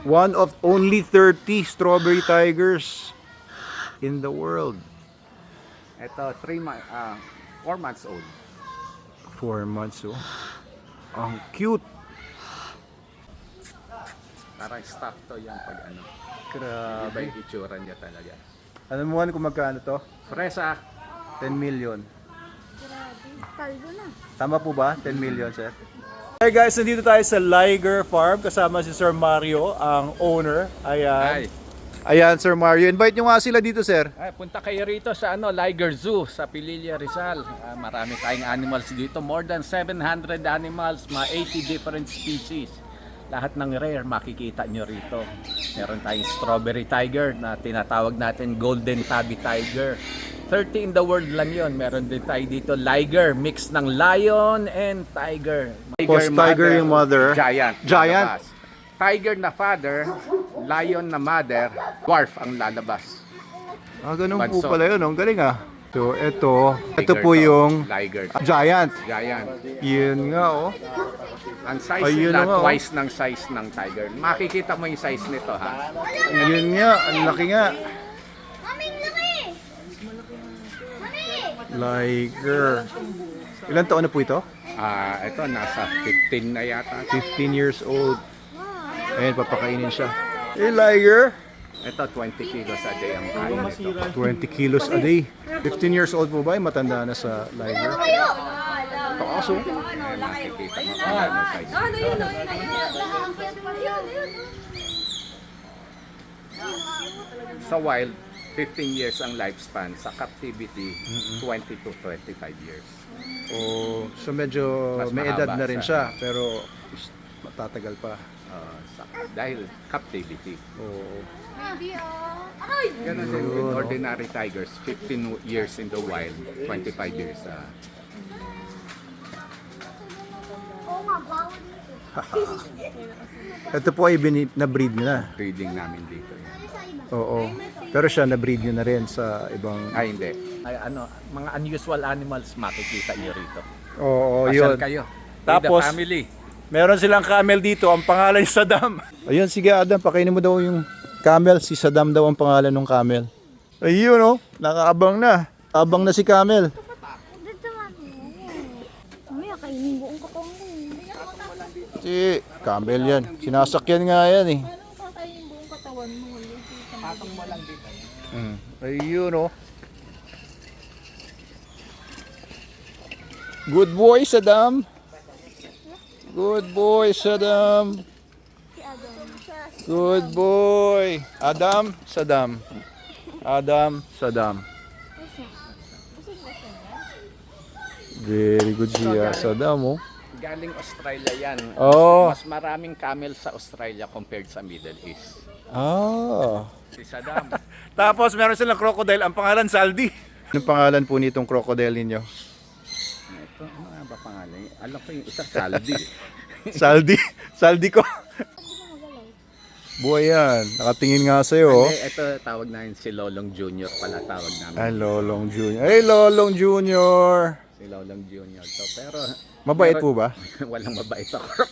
One of only 30 strawberry tigers in the world. Ito, 4 months old. 4 months, oh. Ang cute. Parang stuff to yan pag ano. Iba Grabe. yung itsura niya talaga. Alam mo kung magkano to? Fresa. 10 million. Grabe. Kaldo na. Tama po ba? 10 million, sir? Hey guys, nandito tayo sa Liger Farm kasama si Sir Mario, ang owner. Ayan. Ay. Ayan, Sir Mario. Invite nyo nga sila dito, sir. Ay, punta kayo rito sa Liger Zoo sa Pililla, Rizal. Marami tayong animals dito. More than 700 animals, mga 80 different species. Lahat ng rare makikita nyo rito. Meron tayong strawberry tiger na tinatawag natin golden tabby tiger. 30 in the world lang yon. Meron din tayo dito liger, mix ng lion and tiger. Tiger yung mother. Giant. Giant. Lalabas. Tiger na father, lion na mother, dwarf ang lalabas. Ah, ganun po Banso. pala yun. Ang galing ah. So, ito Tiger po to, yung liger. giant. Giant. Yun nga, oh. Ang size Ayun nila, na nga, oh. twice ng size ng tiger. Makikita mo yung size nito, ha? Yun nga, ang laki nga. Maming laki! Mami! Liger. Ilan taon na po ito? Ito, nasa 15 na yata. 15 years old. Ayan, papakainin siya. Hey, Liger. Ito, 20 kilos a day ang kain nito. 20 kilos a day. 15 years old po ba? Matanda na sa Liger. Taas, oh. Ayan, makikita mo kung ano size. Sa wild, 15 years ang lifespan. Sa captivity, 20 to 25 years. Oh, so medyo Mas may edad mahaba na rin sa- siya, pero matatagal pa. Dahil captivity. Oo. Baby, oh. Ay! Ganun din with ordinary tigers, 15 years in the wild, 25 years. Oo nga, bawal dito. Ito po ay na-breed nyo na. Breeding namin dito. Oo. Pero siya na-breed nyo na rin sa ibang... Ay, hindi. Mga unusual animals makikita nyo rito. Oo, Pasyal yun. kayo. Tapos- With the family. Meron silang camel dito, ang pangalan ni Saddam. Ayun, sige Adam, pakainin mo daw yung camel. Si Saddam daw ang pangalan ng camel. Ayun, oh. Nakaabang na. Abang na si camel. Dito, mami. Mamaya, kainin buong katong mo. Si camel yan. Sinasakyan nga yan eh. Paano kakainin buong katawan mo? Patong mo lang dito. Ayun, oh. Good boy, Saddam. Good boy, Saddam. Si Adam. Good boy. Adam, Saddam. Adam, Saddam. Very good siya, Saddam, oh. Galing Australia yan. Oh. Mas maraming camel sa Australia compared sa Middle East. Ah. Si Saddam. Tapos meron silang crocodile, ang pangalan Saldi. Anong pangalan po nitong crocodile ninyo? Ito, ano nga ba pangalan? Alam ko yung isa, Saldi. Saldi. Saldi ko. Buhay yan. Nakatingin nga sa'yo, oh. Hindi, ito tawag namin si Lolong Junior pala tawag namin. Ay, Lolong Junior. Ay, Lolong Junior. Si Lolong Junior. So, pero Mabait po ba? walang mabait ako.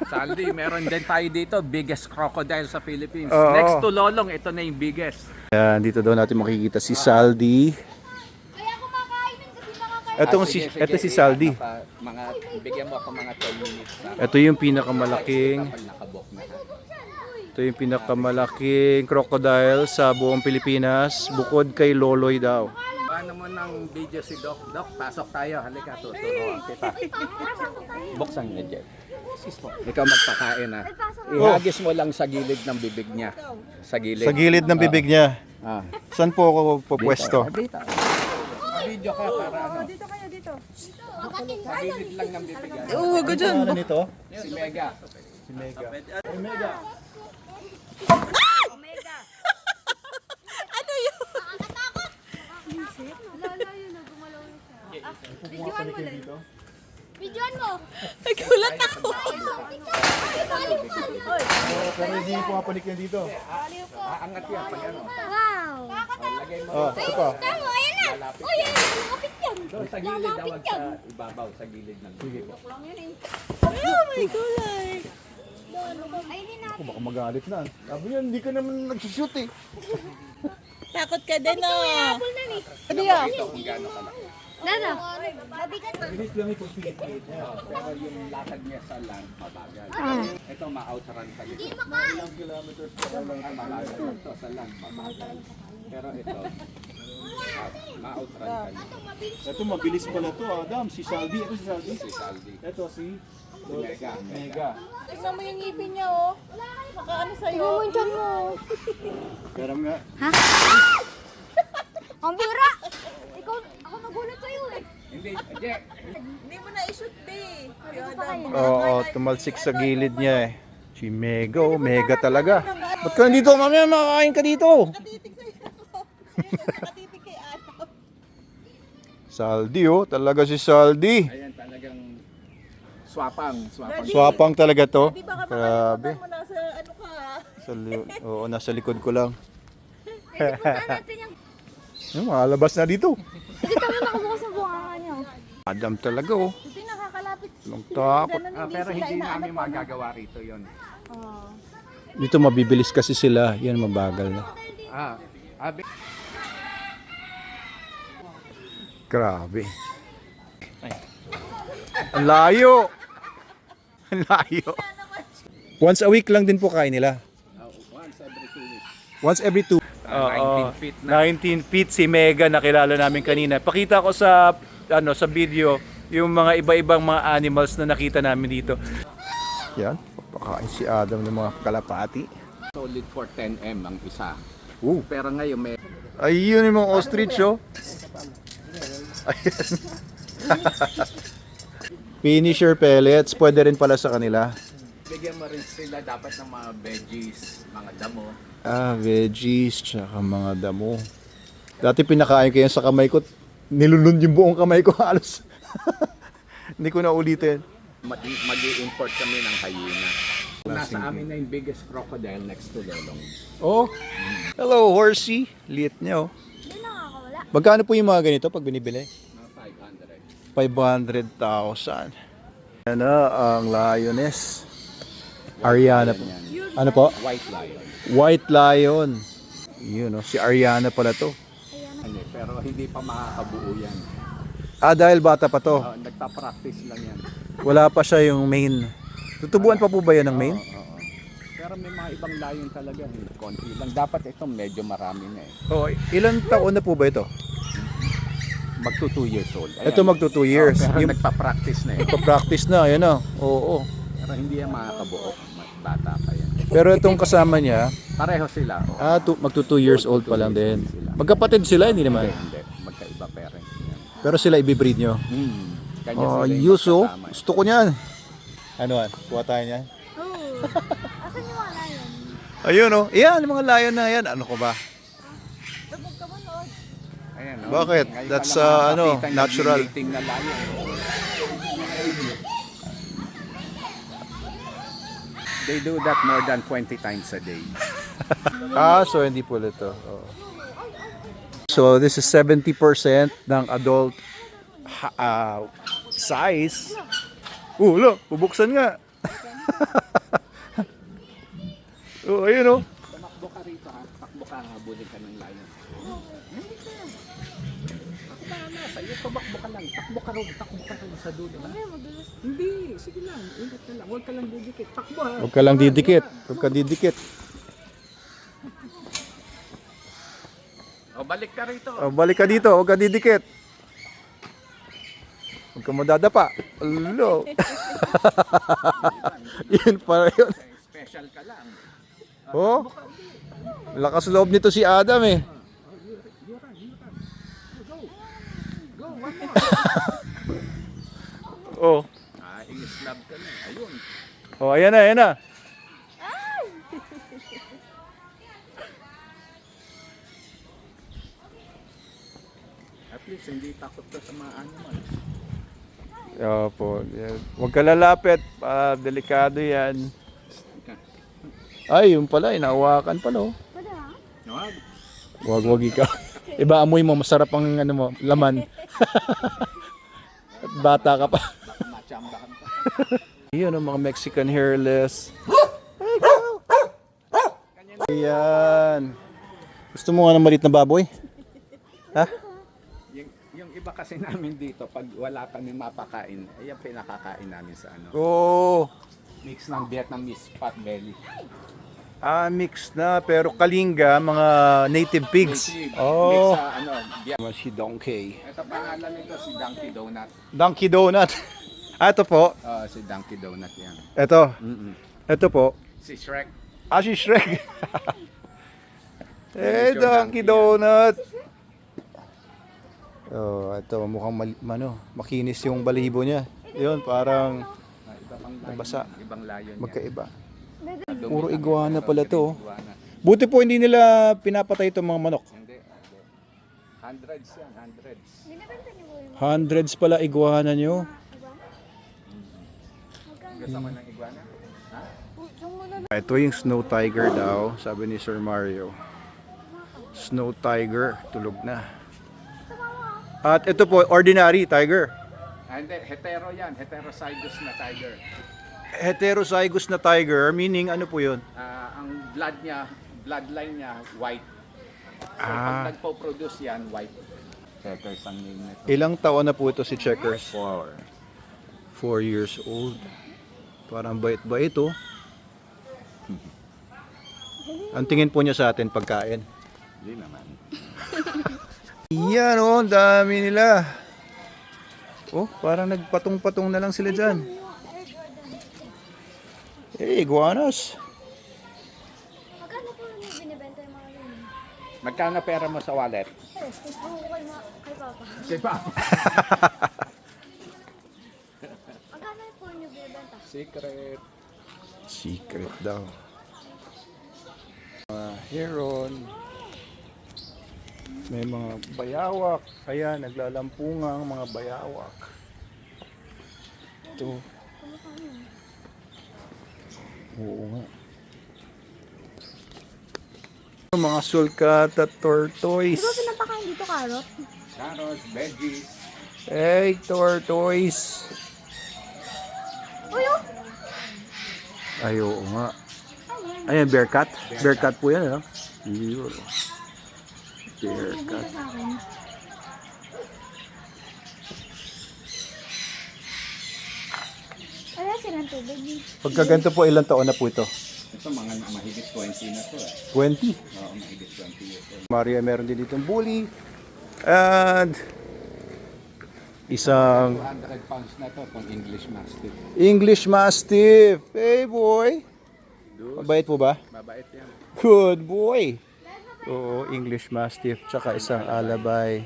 Saldi, meron din tayo dito, biggest crocodile sa Philippines. Oo. Next to Lolong, ito na yung biggest. Yan, dito daw natin makikita si Saldi. Kaya kumakainin kasi nakakain. Etong ito si Saldi. Mga, bigyan mo ako mga 10 minutes na. Ito yung pinakamalaking, Kapag nakabok na. ito yung pinakamalaking crocodile sa buong Pilipinas, bukod kay Loloy daw. Paano mo ng video si Doc? Doc, pasok tayo. Halika, tuturuan kita. Buksan niya, Jeff. Ikaw magpakain, ha. Ihagis mo lang sa gilid ng bibig niya. Sa gilid. Sa gilid ng bibig niya. Ah. Saan po ako pupwesto? Dito. Video ka para ano. Dito kayo, dito. Sa gilid lang ng bibig. Oo, wag ka dyan. Ano nito? Si Mega. Si Mega. Nakakatakot. Lala yun, gumalaw yun siya. Videoan mo lang. Videoan mo. Nagulat ako. Pero hindi pumapanik yan dito. Aangat yan pag ano. Wow. Lagay mo Oh, ito pa. Tama, ayan na. Oh, yan. Lumapit yan. doon sa gilid. Awag sa ibabaw. Sa gilid ng bibig. Oh my God. Ay, hindi na. Ako, baka magalit na. Sabi niya, hindi ka naman nagsushoot eh. Takot ka din, no? Apple na ni. Hindi ah. Dada. Mabigat. Bilis lang ito, pinipit niya. Pero yung lakad niya sa land, mabagal. Ito, ma-outrun ka dito. Ilang kilometers pa lang. Malayo ito sa land, mabagal. Pero ito, ma-outrun ka dito. Ito, mabilis pala to, Adam. Si Saldi. Ito si Saldi. Si Saldi. Ito si Mega. Mega. Tignan mo yung ngipin niya, oh. Baka ano sa'yo. Tignan mo yung tiyan mo. Pero nga. Ang bira. Ikaw, ako nagulat sa'yo eh. Hindi, Jack. Hindi mo na i-shoot, be. Oo, tumalsik sa gilid niya eh. Si Mega, oh, Mega talaga. Ba't ka nandito? Mamaya makakain ka dito. Nakatitig sa'yo ako. Nakatitig kay Adam. Saldi, oh. Talaga si Saldi. Ayan talagang swapang. Swapang talaga to. Di ba ka Grabe. mo na sa ano ka? Oo, nasa likod ko lang. Punta natin yung... Malabas na dito. Dito mo nakabukas ang bunganga niyo. Adam talaga, oh. Hindi nakakalapit. Long takot. Ganun, Pero hindi sila namin inaanap. magagawa rito yon. Oh. Dito mabibilis kasi sila. Yan, mabagal na. Abi. Grabe. Ang layo. Ang layo. Once a week lang din po kain nila. Once every 2 weeks. Once every 2. 19 feet na. 19 feet si Mega nakilala namin kanina. Pakita ko sa sa video yung mga iba-ibang mga animals na nakita namin dito. Yan, papakain si Adam ng mga kalapati. Solid for 10M ang isa. Oh, Pero ngayon may ayun yung mga ostrich, oh. Ayan. Finisher pellets, pwede rin pala sa kanila. bigyan mo rin sila dapat ng mga veggies, mga damo. Veggies, tsaka mga damo. Dati pinakain ko yan sa kamay ko. Nilunod yung buong kamay ko halos. Hindi ko na ulitin. Mag-i-import kami ng hyena. Nasa amin na yung biggest crocodile next to Lolong. Oh, hello horsey. Liit niya, oh. Hindi nakakawala. Magkano po yung mga ganito pag binibili? 500. 500,000. Ano ang lioness? Ariana po. Ano po? White lion. White lion. Yun, oh. Si Ariana pala to. Pero hindi pa makakabuo yan. Dahil bata pa to. Nagpa-practice lang yan. Wala pa siya yung main. Tutubuan pa po ba yan ng main? Oo. Pero may mga ibang lion talaga. Konti lang. Dapat ito medyo marami na eh. Oh, ilan taon na po ba ito? Magto 2 years old. Ito magto 2 years. Pero Yung nagpa-practice na eh. pa-practice na, yan oh. Oo. Pero hindi yan makakabuo. Bata pa yan. Pero itong kasama niya, Pareho sila. Oh. magto 2 years old pa lang din. Magkapatid sila, hindi naman. Hindi. Magkaiba parents yan. Pero sila ibibreed nyo. Kanya Oh, sila yung yuso. magkasama eh. Gusto ko niyan. Ano yan? Kuha tayo niyan. Oo. Asan yung mga lion? Ayun oh. Yan, yung mga lion na yan. Ano ko ba? Dabog ka manood. Ayan, oh. Bakit? Ngayon That's, pa lang ano, makakita ng natural. mating na lion. They do that more than 20 times a day. So hindi po ito. Oh. So this is 70% ng adult size. Look, bubuksan nga. Ayun oh. Tumakbo ka rito ha. Takbo ka, habulin ka ng lion. Sa'yo, tumakbo ka lang. Takbo ka rin. Takbo ka rin sa dulo. Ha? Hindi, sige lang. Ingat ka lang. Huwag ka lang didikit. Takbo ha. Huwag ka lang didikit. Huwag ka didikit. O, balik ka rito. Balik ka dito. Huwag ka didikit. Huwag ka madadapa. Alo. Yun para yun. Special ka lang. Oh. Lakas loob nito si Adam eh. Oh. I-slab ka na. Ayun. Oh, ayan na, ayan na. At least, hindi takot ka sa mga animals. Opo. Huwag ka lalapit. Delikado yan. Ay, yun pala. Inahawakan pala. Oh. Pwede ha? No? Wag ikaw. Iba amoy mo. Masarap ang ano mo, laman. At bata ka pa. Baka machambahan ka. Yun ang mga Mexican hairless. Ayan. Gusto mo nga ng maliit na baboy? Ha? Yung iba kasi namin dito, pag wala kami mapakain, ayan pinakakain namin sa ano. Oo. Mix ng Vietnamese pot belly. Mix na. Pero kalinga, mga native pigs. Mix Oh. sa ano, Si Donkey. ito pangalan nito si Donkey Donut. Donkey Donut. Ito po. Si Donkey Donut yan. Ito. Mm-mm. Ito po. Si Shrek. Si Shrek. Medyo Donkey donkey Donut. Oh, ito mukhang makinis yung balibo niya. Yun, parang Iba pang layon, Nabasa. ibang layon yan. magkaiba. Dumi Puro lang. iguana pala to. Iguana. Buti po hindi nila pinapatay itong mga manok. Hindi. Hundreds yan, hundreds. Binibenta niyo po yung Hundreds pala iguana nyo. Gusto mo ng iguana? Ha? yung muna Ito yung snow tiger daw, sabi ni Sir Mario. Snow tiger, tulog na. At ito po, ordinary tiger. Hindi, hetero yan. Heterozygous na tiger. Heterozygous na tiger, meaning ano po yun? Ang bloodline niya, white. So, Ah. pag nagpo-produce yan, white. Checkers ang name nito. Ilang taon na po ito si Checkers? 4. 4 years old. Parang bait-bait oh. Ang tingin po niya sa atin pagkain. Hindi naman. Yan oh, ang dami nila. Oh, parang nagpatong-patong na lang sila dyan. Eh, iguanas. Magkano po yung binibenta yung mga ganyan? Magkano pera mo sa wallet? Ako kay Papa. Si Papa. Magkano po yung binibenta? Secret. Secret daw. Heron. May mga bayawak. Ayan, naglalampungang mga bayawak. Ito. Oo nga. Mga sulcata tortoise. Di ba pinapakain dito carrot? Carrots, veggies. Hey, tortoise. Uy, oh! Ay, oo nga. Ayan, bear cat. Bear cat po yan, ano? Yun. Bear cat. Sa akin. Ano silang tubig? Pagka ganito po, ilang taon na po ito? Ito mga mahigit 20 na to. 20. Oo, mahigit 20 years old. Maria, meron din ditong bully. And isang 200 pounds na to kung English Mastiff. English Mastiff. Hey boy. Mabait po ba? Mabait yan. Good boy. Oo, English Mastiff. Tsaka isang alabay.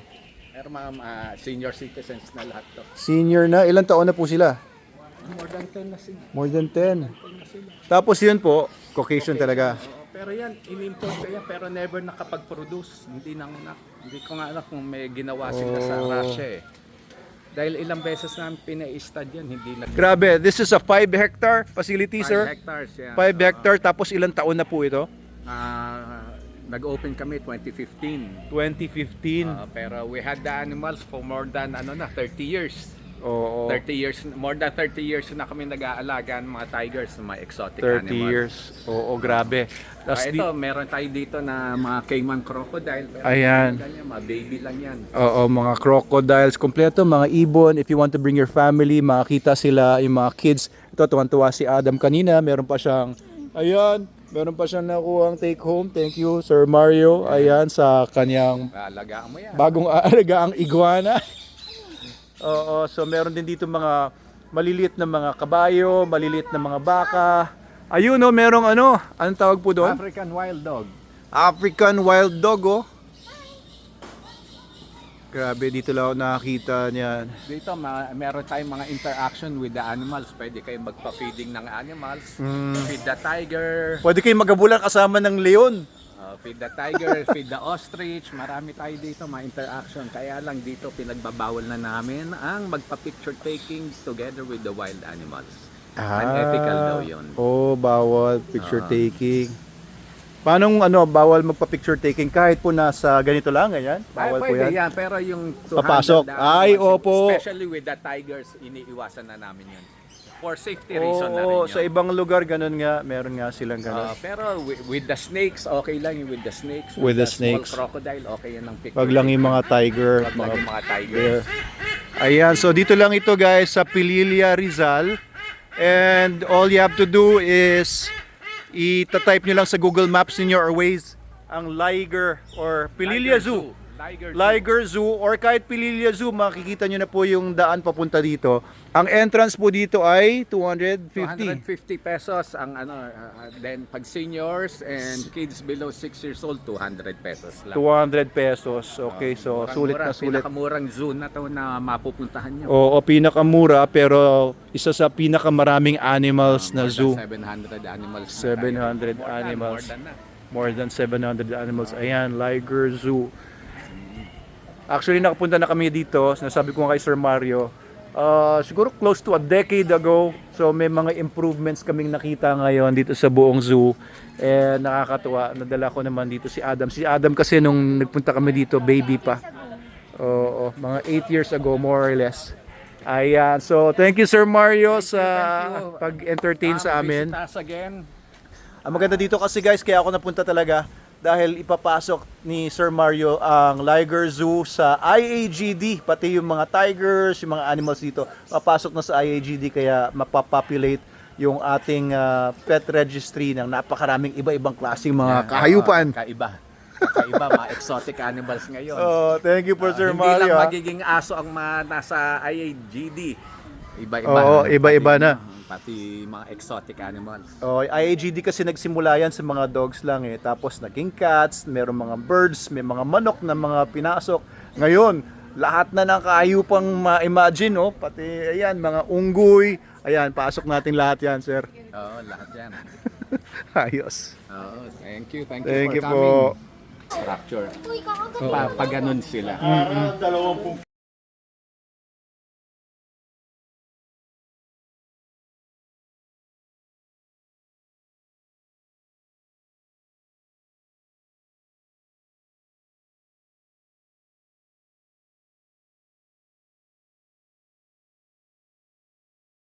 Pero mga senior citizens na lahat to. Senior na. Ilang taon na po sila? More than 10 na sila. More than 10. Tapos yun po, Caucasian talaga. Oo, pero yan, in-import ko yan, pero never nakapag-produce. Hindi ko nga alam kung may ginawa sila sa Russia eh. Dahil ilang beses namin pina-stud yan, hindi na... Grabe, this is a 5-hectare facility, 5 sir. hectares yan. 5 hectare, tapos ilang taon na po ito? Nag-open kami 2015. 2015. Pero we had the animals for more than 30 years. Oo. 30 years, more than 30 years na kami nag-aalaga ng mga tigers, ng mga exotic 30 animals. years. Oo, grabe. Tapos Ito, meron tayo dito na mga caiman crocodile. Pero Ayan. ganyan, mga baby lang yan. Oo, mga crocodiles, kompleto, mga ibon. If you want to bring your family, makakita sila, yung mga kids. Ito, tuwan-tuwa si Adam kanina. Meron pa siyang, ayan, meron pa siyang nakuhang take home. Thank you, Sir Mario. Ayan, sa kanyang Alagaan mo yan. bagong aalaga ang iguana. Oo, so meron din dito mga maliliit na mga kabayo, maliliit na mga baka. Ayun oh, merong anong tawag po doon? African wild dog. African wild dog oh. Grabe, dito lang ako nakakita niyan. Dito, meron tayong mga interaction with the animals. Pwede kayo magpa-feeding ng animals. Feed the tiger, Pwede kayong magabulan kasama ng leon. feed the tiger, feed the ostrich. Marami tayo dito, mga interaction. Kaya lang dito, pinagbabawal na namin ang magpa-picture taking together with the wild animals. Unethical daw yun. Oh, bawal picture taking. Paano bawal magpa-picture taking kahit po nasa ganito lang, ganyan? Bawal po pwede yan. yan. Pero yung Papasok. Ay, opo. Especially with the tigers, iniiwasan na namin yan. for safety reason na rin Oo, yun. sa ibang lugar ganun nga, meron nga silang ganun. Pero with the snakes, okay lang yung with the snakes. With the small snakes. crocodile, okay yan ang picture. Wag lang yung mga tiger, Wag lang mga yung mga tiger. bear. Ayan, so dito lang ito guys sa Pililla, Rizal. And all you have to do is ita-type nyo lang sa Google Maps ninyo or Waze ang Liger or Pililla Zoo. Liger Zoo or kahit Pililla Zoo, makikita nyo na po yung daan papunta dito. Ang entrance po dito ay 250. 250 pesos ang then pag seniors and kids below 6 years old 200 pesos lang. 200 pesos. Okay, so sulit na sulit. Pinakamurang zoo na to na mapupuntahan nyo. Oo, pinakamura pero isa sa pinakamaraming animals na zoo. 700 animals. 700 animals. More than 700 animals. Ayan, Liger Zoo. Actually, nakapunta na kami dito. Sinasabi ko nga kay Sir Mario. Siguro close to a decade ago. So may mga improvements kaming nakita ngayon dito sa buong zoo. And nakakatuwa. Nadala ko naman dito si Adam. Si Adam kasi nung nagpunta kami dito, baby pa. Oo, mga 8 years ago more or less. Ayan. So thank you Sir Mario sa pag-entertain sa amin. Visit us again. Ang maganda dito kasi guys, kaya ako napunta talaga dahil ipapasok ni Sir Mario ang Liger Zoo sa IAGD, pati yung mga tigers, yung mga animals dito, papasok na sa IAGD kaya mapapopulate yung ating pet registry ng napakaraming iba-ibang klaseng mga kahayupan. Kaiba, mga exotic animals ngayon. Oh, thank you po Sir Hindi Mario. lang ah. magiging aso ang nasa IAGD. Iba-iba. Oo, iba-iba na. Pati mga exotic animals. Oh, IAGD kasi nagsimula yan sa mga dogs lang eh. Tapos naging cats, meron mga birds, may mga manok na mga pinasok. Ngayon, lahat na ng kahayupang ma-imagine, oh, pati ayan, mga unggoy. Ayan, pasok natin lahat yan, sir. Oo, lahat yan. Ayos. Oo, thank you Thank for you coming. po. Structure. Uy, kakagat. Pag ganun sila.